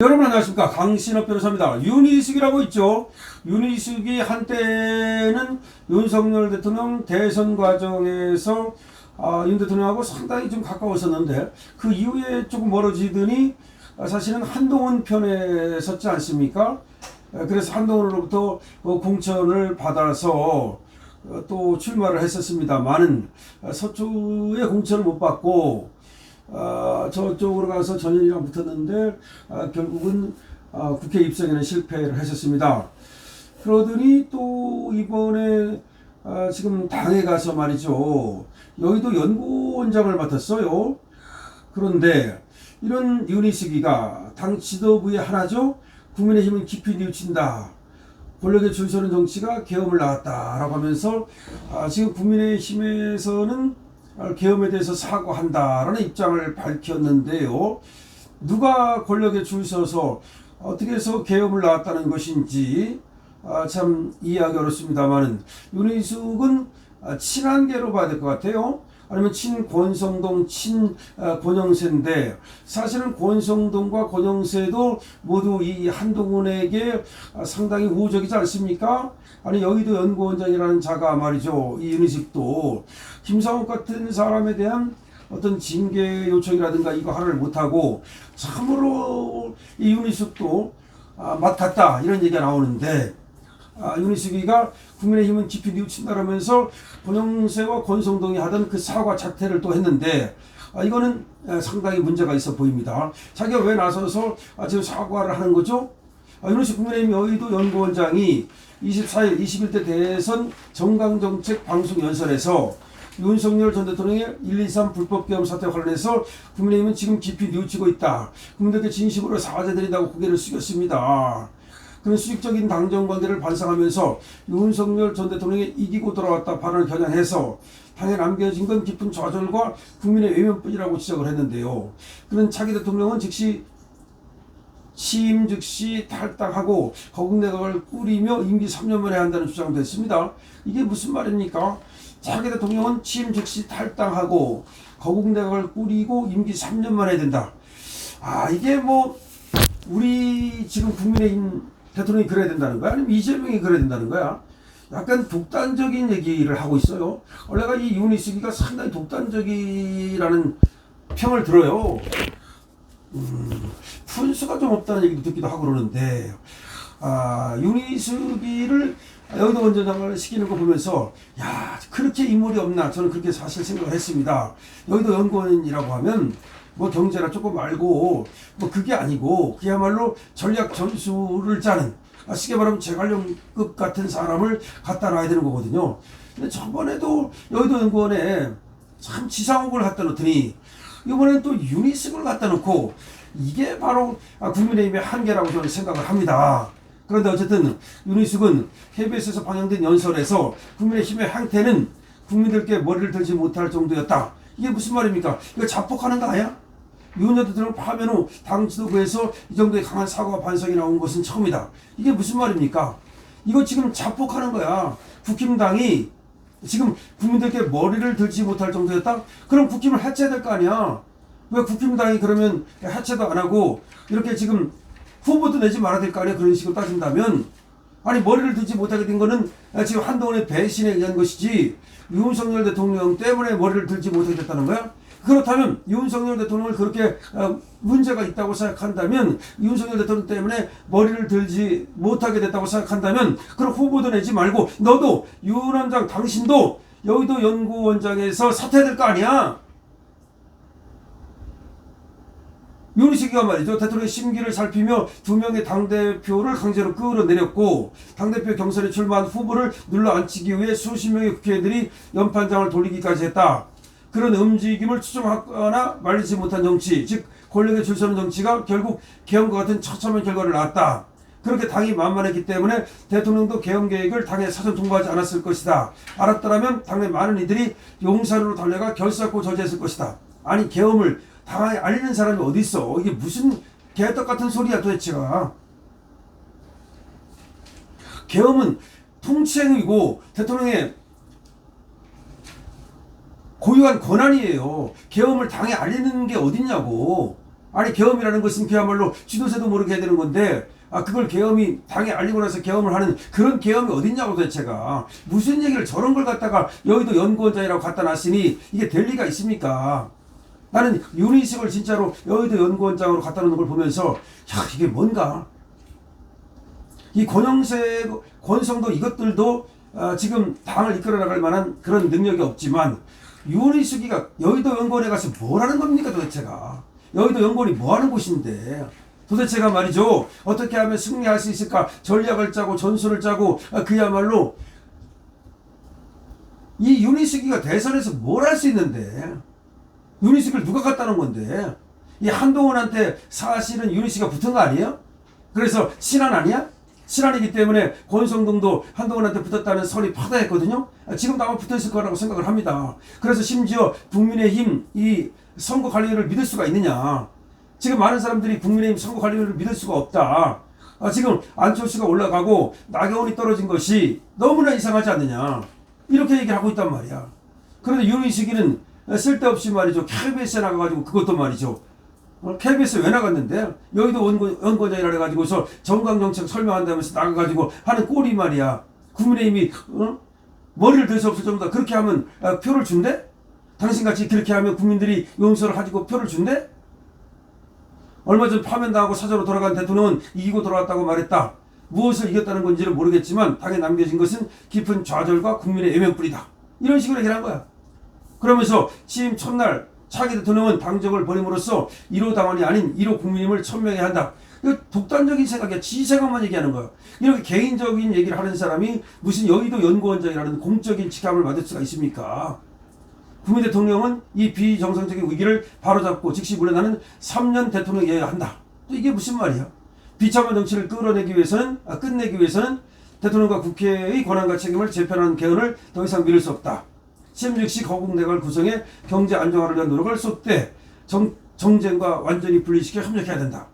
여러분 안녕하십니까, 강신업 변호사입니다. 윤희숙이라고 있죠. 윤희숙이 한때는 윤석열 대통령 대선 과정에서 윤 대통령하고 상당히 좀 가까웠었는데 그 이후에 조금 멀어지더니 사실은 한동훈 편에 섰지 않습니까? 그래서 한동훈으로부터 공천을 받아서 또 출마를 했었습니다만은 서초에 공천을 못 받고 저쪽으로 가서 전현희랑 붙었는데 결국은 국회 입성에는 실패를 했었습니다. 그러더니 또 이번에 지금 당에 가서 말이죠, 여의도 연구원장을 맡았어요. 그런데 이런 윤희숙이가 당 지도부의 하나죠. 국민의힘은 깊이 뉘우친다, 권력에 줄 서는 정치가 계엄을 낳았다라고 하면서 지금 국민의힘에서는 계엄에 대해서 사과한다라는 입장을 밝혔는데요. 누가 권력에 줄 서서 어떻게 해서 계엄을 낳았다는 것인지 참 이해하기 어렵습니다만은 윤희숙은 친한계로 봐야 될 것 같아요. 아니면 친권성동, 친권영세인데 사실은 권성동과 권영세도 모두 이 한동훈에게 상당히 우호적이지 않습니까? 아니 여의도 연구원장이라는 자가 말이죠, 이 윤희숙도 김상욱 같은 사람에 대한 어떤 징계 요청이라든가 이거 하나를 못하고 참으로 이 윤희숙도 맛 같다 이런 얘기가 나오는데 윤희숙이가 국민의힘은 깊이 뉘우친다라면서 권영세와 권성동이 하던 그 사과 작태를 또 했는데 이거는 상당히 문제가 있어 보입니다. 자기가 왜 나서서 지금 사과를 하는 거죠? 윤희숙 국민의힘 여의도 연구원장이 24일 21대 대선 정강정책 방송 연설에서 윤석열 전 대통령의 123 불법계엄 사태 관련해서 국민의힘은 지금 깊이 뉘우치고 있다, 국민들께 진심으로 사죄드린다고 고개를 숙였습니다. 그런 수직적인 당정관계를 반성하면서 윤석열 전 대통령이 이기고 돌아왔다 발언을 겨냥해서 당에 남겨진 건 깊은 좌절과 국민의 외면뿐이라고 지적을 했는데요. 그런 차기 대통령은 즉시 취임 즉시 탈당하고 거국내각을 꾸리며 임기 3년 만에 한다는 주장도 했습니다. 이게 무슨 말입니까? 차기 대통령은 취임 즉시 탈당하고 거국내각을 꾸리고 임기 3년 만에 해야 된다. 이게 뭐 우리 지금 국민의힘 대통령이 그래야 된다는 거야? 아니면 이재명이 그래야 된다는 거야? 약간 독단적인 얘기를 하고 있어요. 원래가 이 윤희숙이가 상당히 독단적이라는 평을 들어요. 푼수가 좀 없다는 얘기도 듣기도 하고 그러는데 윤희숙이를 여의도 원장을 시키는 거 보면서 그렇게 인물이 없나, 저는 그렇게 사실 생각을 했습니다. 여의도 연구원이라고 하면 뭐 경제나 조금 알고 뭐 그게 아니고 그야말로 전략 전술을 짜는, 쉽게 말하면 제갈량급 같은 사람을 갖다 놔야 되는 거거든요. 근데 저번에도 여의도 연구원에 참 지상욱을 갖다 놓더니 이번엔 또 윤희숙을 갖다 놓고, 이게 바로 국민의힘의 한계라고 저는 생각을 합니다. 그런데 어쨌든 윤희숙은 KBS에서 방영된 연설에서 국민의힘의 행태는 국민들께 머리를 들지 못할 정도였다. 이게 무슨 말입니까? 이거 자폭하는 거 아니야? 윤 대통령 파면 후 당 지도부에서 이 정도의 강한 사과와 반성이 나온 것은 처음이다. 이게 무슨 말입니까? 이거 지금 자폭하는 거야. 국힘당이 지금 국민들께 머리를 들지 못할 정도였다? 그럼 국힘을 해체해야 될 거 아니야? 왜 국힘당이 그러면 해체도 안 하고 이렇게 지금 후보도 내지 말아야 될 거 아니야? 그런 식으로 따진다면, 아니 머리를 들지 못하게 된 거는 지금 한동훈의 배신에 의한 것이지 윤석열 대통령 때문에 머리를 들지 못하게 됐다는 거야? 그렇다면 윤석열 대통령을 그렇게 문제가 있다고 생각한다면, 윤석열 대통령 때문에 머리를 들지 못하게 됐다고 생각한다면 그럼 후보도 내지 말고 너도 윤 원장 당신도 여의도 연구원장에서 사퇴해야 될 거 아니야? 윤희숙이가 말이죠, 대통령의 심기를 살피며 2명의 당대표를 강제로 끌어내렸고 당대표 경선에 출마한 후보를 눌러앉히기 위해 수십 명의 국회의원들이 연판장을 돌리기까지 했다. 그런 움직임을 추종하거나 말리지 못한 정치, 즉 권력에 줄 서는 정치가 결국 계엄과 같은 처참한 결과를 낳았다. 그렇게 당이 만만했기 때문에 대통령도 계엄 계획을 당에 사전 통보하지 않았을 것이다. 알았더라면 당내 많은 이들이 용산으로 달려가 결사코 저지했을 것이다. 아니 계엄을 당에 알리는 사람이 어디 있어? 이게 무슨 개떡 같은 소리야 도대체가. 계엄은 통치행위고 대통령의 고유한 권한이에요. 계엄을 당에 알리는 게 어딨냐고. 아니 계엄이라는 것은 그야말로 지도세도 모르게 해야 되는 건데 그걸 계엄이 당에 알리고 나서 계엄을 하는 그런 계엄이 어딨냐고 도대체가. 무슨 얘기를 저런 걸 갖다가 여의도 연구원장이라고 갖다 놨으니 이게 될 리가 있습니까? 나는 윤희식을 진짜로 여의도 연구원장으로 갖다 놓는 걸 보면서 야 이게 뭔가. 이 권영세, 권성도 이것들도 지금 당을 이끌어 나갈 만한 그런 능력이 없지만 윤희식이가 여의도 연구원에 가서 뭘 하는 겁니까 도대체가. 여의도 연구원이 뭐 하는 곳인데 도대체가 말이죠. 어떻게 하면 승리할 수 있을까 전략을 짜고 전술을 짜고 그야말로 이 윤희식이가 대선에서 뭘 할 수 있는데 윤희식을 누가 갖다 놓은 건데 이 한동훈한테 사실은 윤희식이가 붙은 거 아니에요? 그래서 신한 아니야? 신한이기 때문에 권성동도 한동훈한테 붙었다는 설이 파다했거든요. 지금도 아마 붙어있을 거라고 생각을 합니다. 그래서 심지어 국민의힘 이 선거관리위를 믿을 수가 있느냐. 지금 많은 사람들이 국민의힘 선거관리위를 믿을 수가 없다. 지금 안철수가 올라가고 나경원이 떨어진 것이 너무나 이상하지 않느냐. 이렇게 얘기를 하고 있단 말이야. 그런데 윤희식이는 쓸데없이 말이죠. KBS에 나가가지고 그것도 말이죠. KBS 왜 나갔는데? 여의도 연구원장이라 해가지고서 정강정책 설명한다면서 나가가지고 하는 꼴이 말이야. 국민의힘이 머리를 들 수 없을 정도다. 그렇게 하면 표를 준대? 당신같이 그렇게 하면 국민들이 용서를 가지고 표를 준대? 얼마 전 파면당하고 사저로 돌아간 대통령은 이기고 돌아왔다고 말했다. 무엇을 이겼다는 건지를 모르겠지만 당에 남겨진 것은 깊은 좌절과 국민의 애명뿐이다. 이런 식으로 얘기를 한 거야. 그러면서 취임 첫날 차기 대통령은 당적을 버림으로써 1호 당원이 아닌 1호 국민임을 천명해야 한다. 이거 독단적인 생각이야. 지 생각만 얘기하는 거야. 이렇게 개인적인 얘기를 하는 사람이 무슨 여의도 연구원장이라는 공적인 직함을 받을 수가 있습니까? 국민 대통령은 이 비정상적인 위기를 바로잡고 즉시 물러나는 3년 대통령이어야 한다. 또 이게 무슨 말이야? 비참한 정치를 끝내기 위해서는 대통령과 국회의 권한과 책임을 재편하는 개헌을 더 이상 미룰 수 없다. 시험 즉시 거국내각을 구성해 경제 안정화를 위한 노력을 쏟되 정쟁과 완전히 분리시켜 협력해야 된다.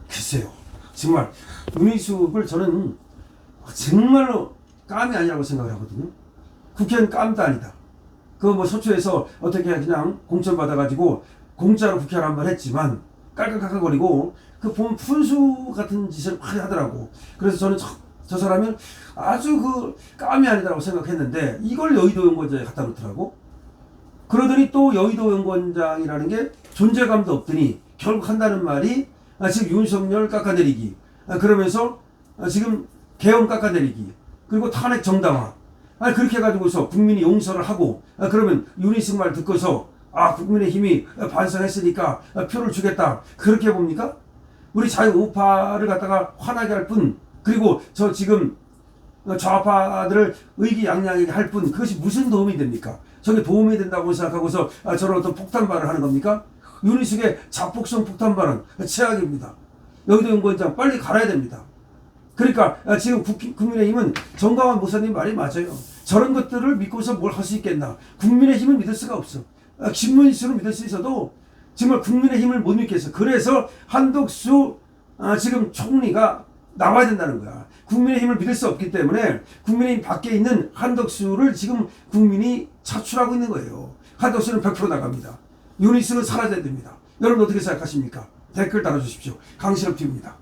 글쎄요. 정말 윤희숙을 저는 정말로 깜이 아니라고 생각을 하거든요. 국회는 깜도 아니다. 그거 뭐 서초에서 어떻게 그냥 공천 받아가지고 공짜로 국회를 한번 했지만 깔깔깔깔거리고 그 보면 푼수 같은 짓을 많이 하더라고. 그래서 저는 저 사람은 아주 그 깜이 아니다라고 생각했는데 이걸 여의도 연구원장에 갖다 놓더라고. 그러더니 또 여의도 연구원장이라는 게 존재감도 없더니 결국 한다는 말이 지금 윤석열 깎아내리기, 그러면서 지금 계엄 깎아내리기, 그리고 탄핵 정당화. 그렇게 해가지고서 국민이 용서를 하고 그러면 윤희숙 말 듣고서 국민의힘이 반성했으니까 표를 주겠다. 그렇게 봅니까? 우리 자유우파를 갖다가 화나게 할 뿐, 그리고 저 지금 좌파들을 의기양양하게 할 뿐, 그것이 무슨 도움이 됩니까? 저게 도움이 된다고 생각하고서 저런 어떤 폭탄 발언을 하는 겁니까? 윤희숙의 자폭성 폭탄 발언 최악입니다. 여의도 연구원장 빨리 갈아야 됩니다. 그러니까 지금 국민의힘은 정강환 목사님 말이 맞아요. 저런 것들을 믿고서 뭘 할 수 있겠나? 국민의힘은 믿을 수가 없어. 김문수는 믿을 수 있어도 정말 국민의힘을 못 믿겠어. 그래서 한덕수 지금 총리가 나와야 된다는 거야. 국민의힘을 믿을 수 없기 때문에 국민의힘 밖에 있는 한덕수를 지금 국민이 차출하고 있는 거예요. 한덕수는 100% 나갑니다. 윤희숙은 사라져야 됩니다. 여러분 어떻게 생각하십니까? 댓글 달아주십시오. 강신업 TV입니다.